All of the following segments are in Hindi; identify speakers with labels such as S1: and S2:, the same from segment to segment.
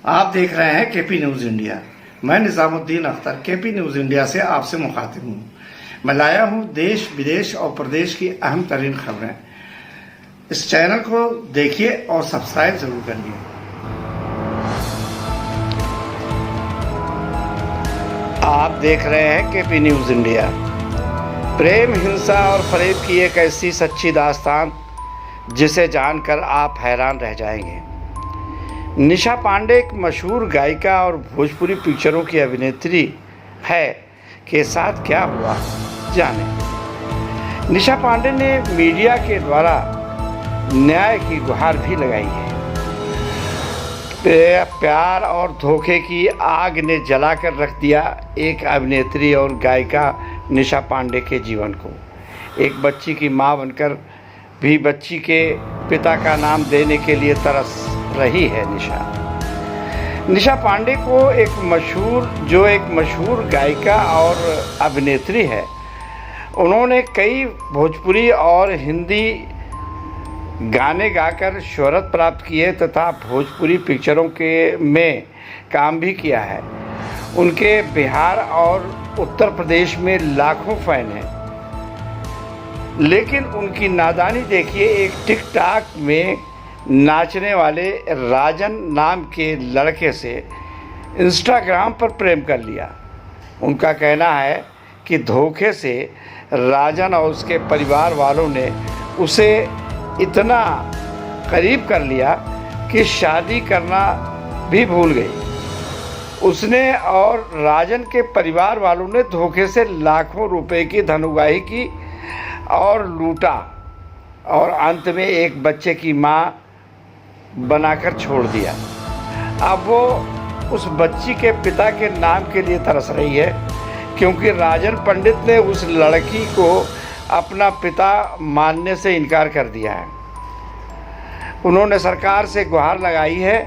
S1: आप देख रहे हैं केपी न्यूज इंडिया। मैं Nizamuddin Akhtar KP News India से आपसे मुखातिब हूँ। मैं लाया हूँ देश विदेश और प्रदेश की अहम तरीन खबरें। इस चैनल को देखिए और सब्सक्राइब जरूर करिए। आप देख रहे हैं केपी न्यूज इंडिया। प्रेम, हिंसा और फरेब की एक ऐसी सच्ची दास्तान जिसे जानकर आप हैरान रह जाएंगे। निशा पांडे एक मशहूर गायिका और भोजपुरी पिक्चरों की अभिनेत्री है के साथ क्या हुआ जाने। निशा पांडे ने मीडिया के द्वारा न्याय की गुहार भी लगाई है। प्यार और धोखे की आग ने जलाकर रख दिया एक अभिनेत्री और गायिका निशा पांडे के जीवन को। एक बच्ची की मां बनकर भी बच्ची के पिता का नाम देने के लिए तरस रही है निशा पांडे को एक मशहूर गायिका और अभिनेत्री है। उन्होंने कई भोजपुरी और हिंदी गाने गाकर शोहरत प्राप्त की है तथा भोजपुरी पिक्चरों में काम भी किया है। उनके बिहार और उत्तर प्रदेश में लाखों फैन हैं। लेकिन उनकी नादानी देखिए, एक टिकटॉक में नाचने वाले राजन नाम के लड़के से इंस्टाग्राम पर प्रेम कर लिया। उनका कहना है कि धोखे से राजन और उसके परिवार वालों ने उसे इतना करीब कर लिया कि शादी करना भी भूल गई। उसने और राजन के परिवार वालों ने धोखे से लाखों रुपए की धन उगाही की और लूटा और अंत में एक बच्चे की मां बनाकर छोड़ दिया। अब वो उस बच्ची के पिता के नाम के लिए तरस रही है क्योंकि राजन पंडित ने उस लड़की को अपना पिता मानने से इनकार कर दिया है। उन्होंने सरकार से गुहार लगाई है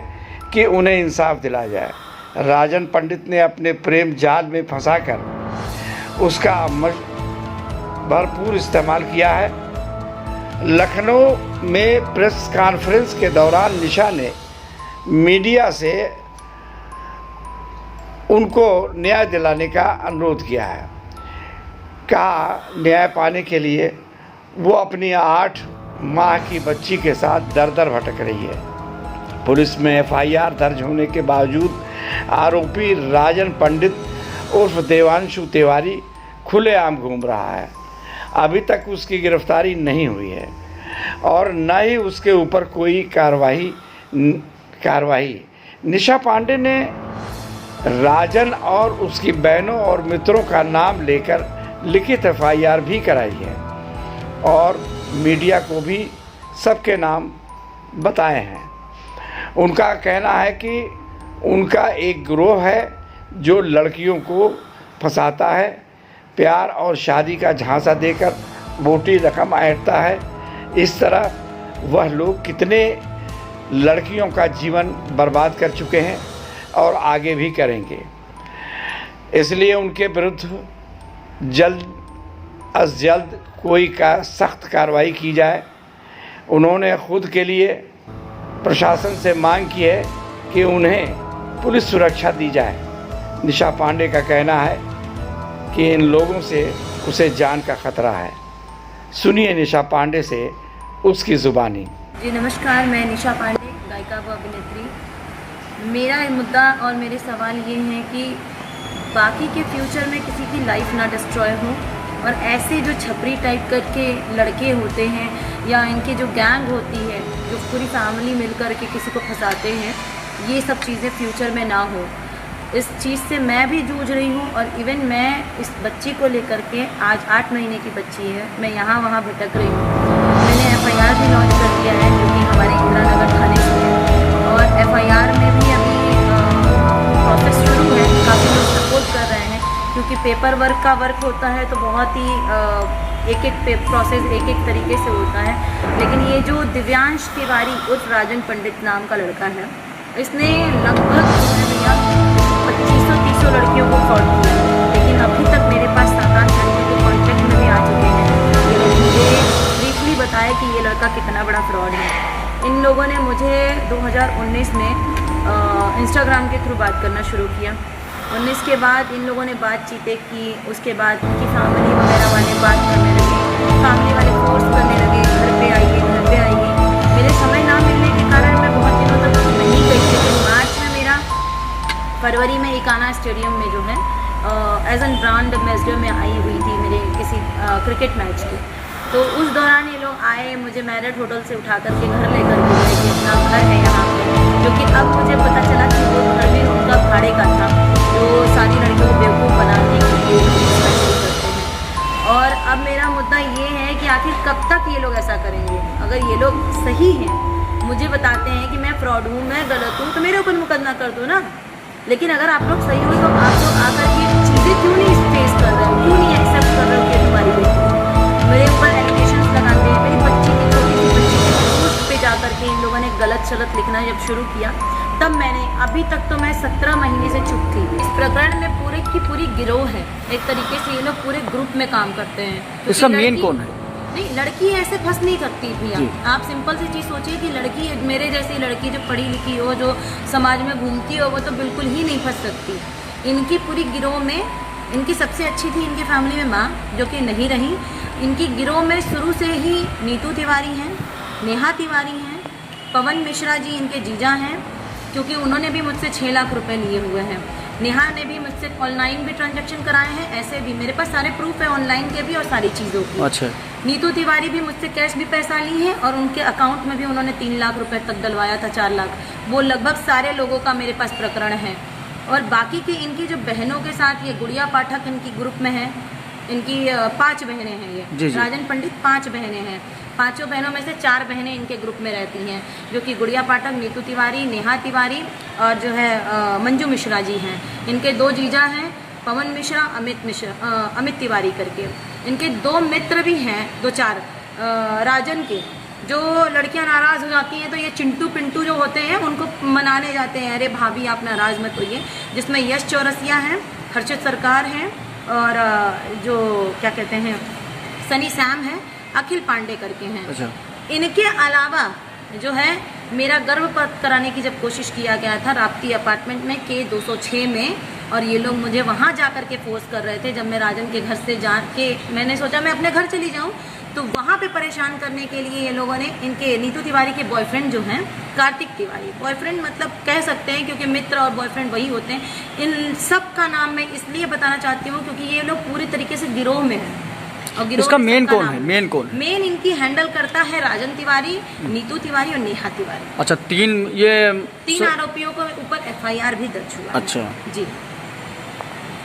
S1: कि उन्हें इंसाफ दिलाया जाए। राजन पंडित ने अपने प्रेम जाल में फंसाकर उसका भरपूर इस्तेमाल किया है। लखनऊ में प्रेस कॉन्फ्रेंस के दौरान निशा ने मीडिया से उनको न्याय दिलाने का अनुरोध किया है। कहा न्याय पाने के लिए वो अपनी 8 माह की बच्ची के साथ दर दर भटक रही है। पुलिस में FIR दर्ज होने के बावजूद आरोपी राजन पंडित उर्फ देवांशु तिवारी खुलेआम घूम रहा है। अभी तक उसकी गिरफ्तारी नहीं हुई है और न ही उसके ऊपर कोई कार्रवाई। निशा पांडे ने राजन और उसकी बहनों और मित्रों का नाम लेकर लिखित FIR भी कराई है और मीडिया को भी सबके नाम बताए हैं। उनका कहना है कि उनका एक गिरोह है जो लड़कियों को फंसाता है, प्यार और शादी का झांसा देकर मोटी रकम ऐंठता है। इस तरह वह लोग कितने लड़कियों का जीवन बर्बाद कर चुके हैं और आगे भी करेंगे। इसलिए उनके विरुद्ध जल्द अज जल्द कोई सख्त कार्रवाई की जाए। उन्होंने खुद के लिए प्रशासन से मांग की है कि उन्हें पुलिस सुरक्षा दी जाए। निशा पांडे का कहना है कि इन लोगों से उसे जान का खतरा है। सुनिए निशा पांडे से उसकी ज़ुबानी।
S2: जी नमस्कार, मैं निशा पांडे, गायिका व अभिनेत्री। मेरा मुद्दा और मेरे सवाल ये हैं कि बाकी के फ्यूचर में किसी की लाइफ ना डिस्ट्रॉय हो और ऐसे जो छपरी टाइप करके लड़के होते हैं या इनकी जो गैंग होती है जो पूरी फैमिली मिलकर के किसी को फंसाते हैं, ये सब चीज़ें फ्यूचर में ना हो। इस चीज़ से मैं भी जूझ रही हूँ और इवन मैं इस बच्ची को लेकर के, आज 8 महीने की बच्ची है, मैं यहाँ वहाँ भटक रही हूँ। मैंने FIR भी लॉन्च कर दिया है जो कि हमारे इंदिरा नगर थाने से है और FIR में भी अभी प्रोसेस शुरू है। काफ़ी लोग सपोर्ट कर रहे हैं क्योंकि पेपर वर्क का वर्क होता है तो बहुत ही एक प्रोसेस एक तरीके से होता है। लेकिन ये जो दिव्यांश तिवारी उर्फ राजन पंडित नाम का लड़का है, इसने लगभग 2500-30 लड़कियों को फ्रॉड किया, लेकिन अभी तक मेरे पास 7-8 लड़के के कॉन्टैक्ट में भी आ चुके हैं। मुझे ब्रीफली बताया कि ये लड़का कितना बड़ा फ्रॉड है। इन लोगों ने मुझे 2019 में इंस्टाग्राम के थ्रू बात करना शुरू किया। 19 के बाद इन लोगों ने बातचीतें की, उसके बाद उनकी फैमिली वगैरह वाले बात करने लगे, फैमिली वाले फोर्स करने लगे घर पे आइए। मेरे समय ना मिलने के कारण मैं बहुत दिनों तक नहीं गई, लेकिन मार्च में मेरा फरवरी में इकाना स्टेडियम में जो है एज एन ब्रांड एम्बेसडर में आई हुई थी मेरे किसी क्रिकेट मैच की। तो उस दौरान ये लोग आए, मुझे मैरिड होटल से उठा करके घर लेकर के गए कि अपना घर है यहाँ पे, जो कि अब मुझे पता चला कि वो घर भी उनका भाड़े का था, जो सारी लड़कियों को बेवकूफ़ बनाने के लिए स्पेशल करते हैं। और अब मेरा मुद्दा ये है कि आखिर कब तक ये लोग ऐसा करेंगे। अगर ये लोग सही हैं, मुझे बताते हैं कि मैं फ्रॉड हूँ, मैं गलत हूँ, तो मेरे ऊपर मुकदमा कर दो ना। लेकिन अगर आप लोग सही हो तो आप लोग आकर के चीज़ें क्यों नहीं फेस कर रहे हो, क्यों नहीं एक्सेप्ट कर रहे हो कि तुम्हारी बेटी मेरे ऊपर एलिगेशंस लगाते हैं। मेरी बच्ची की छोटी सी बच्ची की पोस्ट पे जा कर के इन लोगों ने गलत शलत लिखना जब शुरू किया, तब मैंने, अभी तक तो मैं 17 महीने से चुप थी। इस प्रकरण में पूरे की पूरी गिरोह है, एक तरीके से ये लोग पूरे ग्रुप में काम करते हैं।
S3: इसका मेन कौन है?
S2: नहीं, लड़की ऐसे फंस नहीं सकती भैया। आप सिंपल सी चीज़ सोचिए कि लड़की, मेरे जैसी लड़की जो पढ़ी लिखी हो, जो समाज में घूमती हो, वो तो बिल्कुल ही नहीं फंस सकती। इनकी पूरी गिरोह में, इनकी सबसे अच्छी थी इनकी फैमिली में माँ, जो कि नहीं रही। इनकी गिरोह में शुरू से ही नीतू तिवारी हैं, नेहा तिवारी हैं, पवन मिश्रा जी इनके जीजा हैं, क्योंकि उन्होंने भी मुझसे 6 लाख रुपए लिए हुए हैं। नेहा ने भी मुझसे ऑनलाइन भी ट्रांजैक्शन कराए हैं, ऐसे भी मेरे पास सारे प्रूफ है ऑनलाइन के भी और सारी चीज़ों की।
S3: अच्छा।
S2: नीतू तिवारी भी मुझसे कैश भी पैसा ली है और उनके अकाउंट में भी उन्होंने 3 लाख रुपए तक डलवाया था, 4 लाख। वो लगभग सारे लोगों का मेरे पास प्रकरण है। और बाकी की इनकी जो बहनों के साथ, ये गुड़िया पाठक इनकी ग्रुप में है, इनकी 5 बहनें हैं, ये राजन पंडित 5 बहनें हैं। 5 बहनों में से 4 बहनें इनके ग्रुप में रहती हैं, जो कि गुड़िया पाठक, नीतू तिवारी, नेहा तिवारी और जो है मंजू मिश्रा जी हैं। इनके 2 जीजा हैं, पवन मिश्रा, अमित तिवारी करके। इनके 2 मित्र भी हैं, 2-4 राजन के। जो लड़कियां नाराज़ हो जाती हैं तो ये चिंटू पिंटू जो होते हैं उनको मनाने जाते हैं, अरे भाभी आप नाराज़ मत होइए। जिसमें यश चौरसिया हैं, हर्षित सरकार हैं और जो क्या कहते हैं सनी सैम है, अखिल पांडे करके हैं।
S3: अच्छा।
S2: इनके अलावा जो है मेरा गर्भपात कराने की जब कोशिश किया गया था राप्ती अपार्टमेंट में K206 में, और ये लोग मुझे वहाँ जा कर के फोर्स कर रहे थे। जब मैं राजन के घर से जा के मैंने सोचा मैं अपने घर चली जाऊँ, तो वहाँ पे परेशान करने के लिए ये लोगों ने, इनके नीतू तिवारी के बॉयफ्रेंड जो हैं कार्तिक तिवारी, बॉयफ्रेंड मतलब कह सकते हैं क्योंकि मित्र और बॉयफ्रेंड वही होते हैं। इन सब का नाम मैं इसलिए बताना चाहती हूँ क्योंकि ये लोग पूरी तरीके से गिरोह में हैं। और गिरोह
S3: इसका
S2: में
S3: मेन
S2: सबका
S3: कौन
S2: नाम
S3: है? मेन कौन है?
S2: मेन इनकी हैंडल करता है राजन तिवारी, नीतू तिवारी और नेहा तिवारी।
S3: अच्छा, 3
S2: आरोपियों के ऊपर FIR भी दर्ज हुआ है।
S3: अच्छा
S2: जी।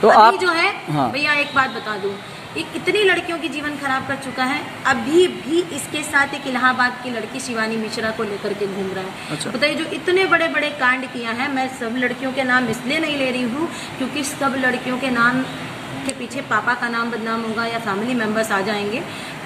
S3: तो
S2: अभी
S3: आप
S2: जो है
S3: हाँ।
S2: भैया एक बात बता दूं, ये कितनी लड़कियों की जीवन खराब कर चुका है। अभी भी इसके साथ एक इलाहाबाद की लड़की शिवानी मिश्रा को लेकर के घूम रहा है।
S3: अच्छा।
S2: बताइए, जो इतने बड़े बड़े कांड किया है, मैं सब लड़कियों के नाम इसलिए नहीं ले रही हूँ क्योंकि सब लड़कियों के नाम के पीछे पापा का नाम बदनाम होगा या फैमिली मेम्बर्स आ जाएंगे,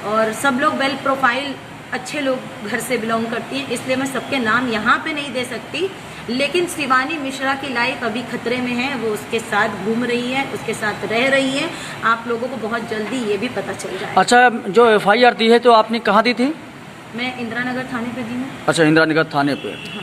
S2: और सब लोग वेल प्रोफाइल अच्छे लोग घर से बिलोंग करती हैं, इसलिए मैं सबके नाम यहाँ पे नहीं दे सकती। लेकिन शिवानी मिश्रा की लाइफ अभी खतरे में है, वो उसके साथ घूम रही है, उसके साथ रह रही है। आप लोगों को बहुत जल्दी ये भी पता चल जाएगा।
S3: अच्छा, जो FIR दी है तो आपने कहाँ दी थी?
S2: मैं इंदिरा नगर थाने पे दी हूँ।
S3: अच्छा, इंदिरा नगर थाने पे।
S2: हाँ।